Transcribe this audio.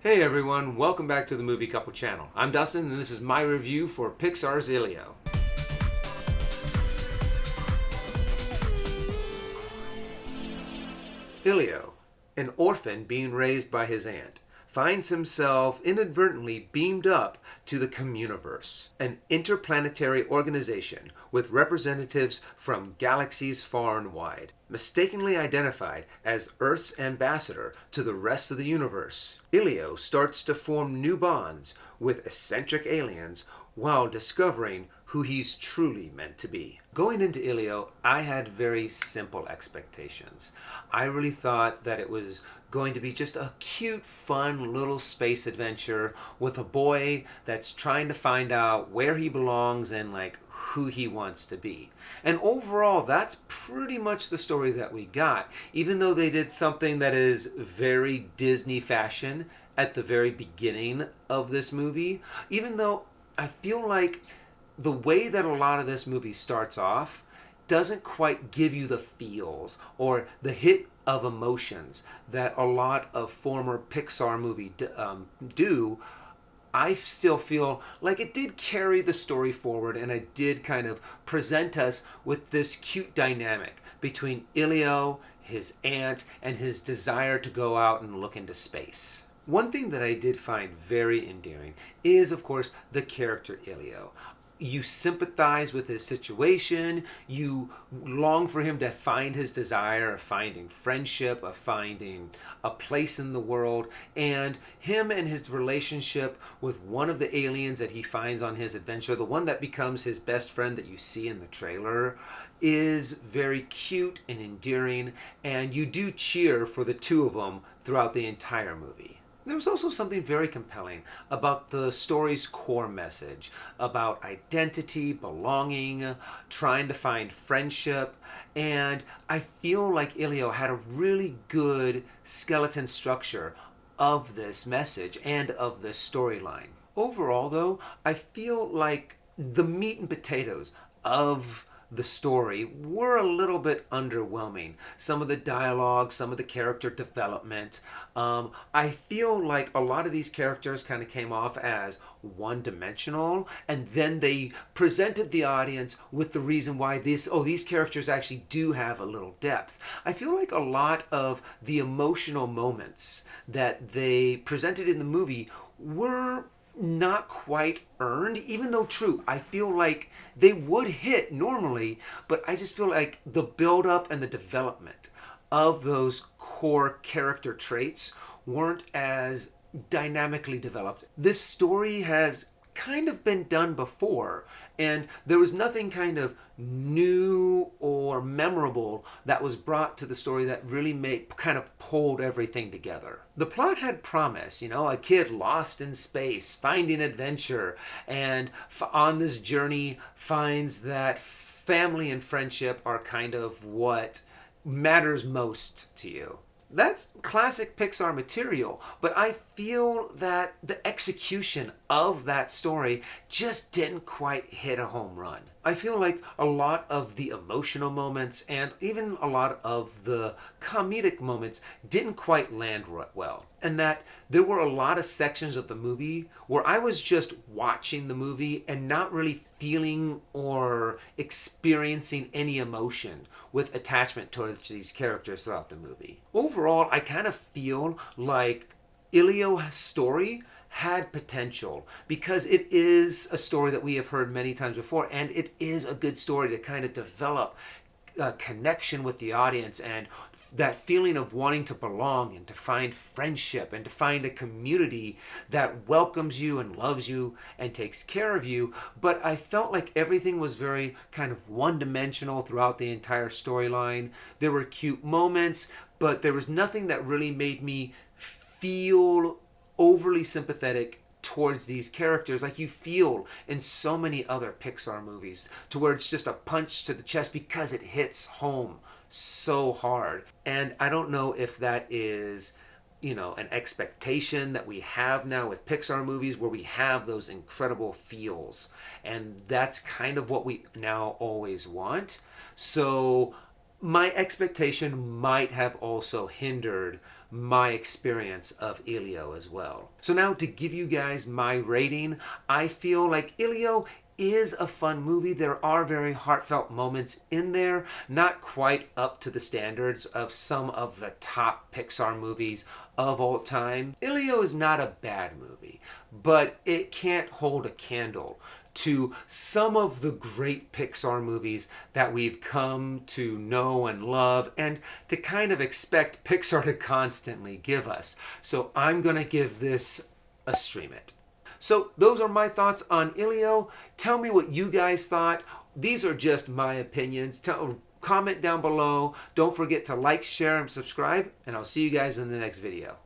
Hey everyone, welcome back to the Movie Couple channel. I'm Dustin and this is my review for Pixar's Elio. Elio, an orphan being raised by his aunt, finds himself inadvertently beamed up to the Communiverse, an interplanetary organization with representatives from galaxies far and wide. Mistakenly identified as Earth's ambassador to the rest of the universe, Elio starts to form new bonds with eccentric aliens while discovering who he's truly meant to be. Going into Elio, I had very simple expectations. I really thought that it was going to be just a cute, fun little space adventure with a boy that's trying to find out where he belongs and who he wants to be. And overall, that's pretty much the story that we got, even though they did something that is very Disney fashion at the very beginning of this movie. Even though I feel like the way that a lot of this movie starts off doesn't quite give you the feels or the hit of emotions that a lot of former Pixar movies do. I still feel like it did carry the story forward, and it did kind of present us with this cute dynamic between Elio, his aunt, and his desire to go out and look into space. One thing that I did find very endearing is, of course, the character Elio. You sympathize with his situation, you long for him to find his desire of finding friendship, of finding a place in the world, and him and his relationship with one of the aliens that he finds on his adventure, the one that becomes his best friend that you see in the trailer, is very cute and endearing, and you do cheer for the two of them throughout the entire movie. There was also something very compelling about the story's core message about identity, belonging, trying to find friendship, and I feel like Elio had a really good skeleton structure of this message and of this storyline. Overall, though, I feel like the meat and potatoes of the story were a little bit underwhelming. Some of the dialogue, some of the character development. I feel like a lot of these characters kind of came off as one-dimensional, and then they presented the audience with the reason why these characters actually do have a little depth. I feel like a lot of the emotional moments that they presented in the movie were not quite earned, even though true, I feel like they would hit normally, but I just feel like the build up and the development of those core character traits weren't as dynamically developed. This story has kind of been done before, and there was nothing kind of new or memorable that was brought to the story that really kind of pulled everything together. The plot had promise, a kid lost in space, finding adventure, and on this journey finds that family and friendship are kind of what matters most to you. That's classic Pixar material, but I feel that the execution of that story just didn't quite hit a home run. I feel like a lot of the emotional moments and even a lot of the comedic moments didn't quite land well. And that there were a lot of sections of the movie where I was just watching the movie and not really feeling or experiencing any emotion with attachment towards these characters throughout the movie. Overall, I kind of feel like Elio's story had potential because it is a story that we have heard many times before, and it is a good story to kind of develop a connection with the audience and that feeling of wanting to belong and to find friendship and to find a community that welcomes you and loves you and takes care of you. But I felt like everything was very kind of one-dimensional throughout the entire storyline. There were cute moments, but there was nothing that really made me feel overly sympathetic towards these characters like you feel in so many other Pixar movies, to where it's just a punch to the chest because it hits home so hard. And I don't know if that is an expectation that we have now with Pixar movies where we have those incredible feels, and that's kind of what we now always want. So my expectation might have also hindered my experience of Elio as well. So now to give you guys my rating, I feel like Elio is a fun movie. There are very heartfelt moments in there, not quite up to the standards of some of the top Pixar movies of all time. Elio is not a bad movie, but it can't hold a candle to some of the great Pixar movies that we've come to know and love and to kind of expect Pixar to constantly give us. So I'm gonna give this a stream it. So those are my thoughts on Elio. Tell me what you guys thought. These are just my opinions. Comment down below. Don't forget to like, share, and subscribe, and I'll see you guys in the next video.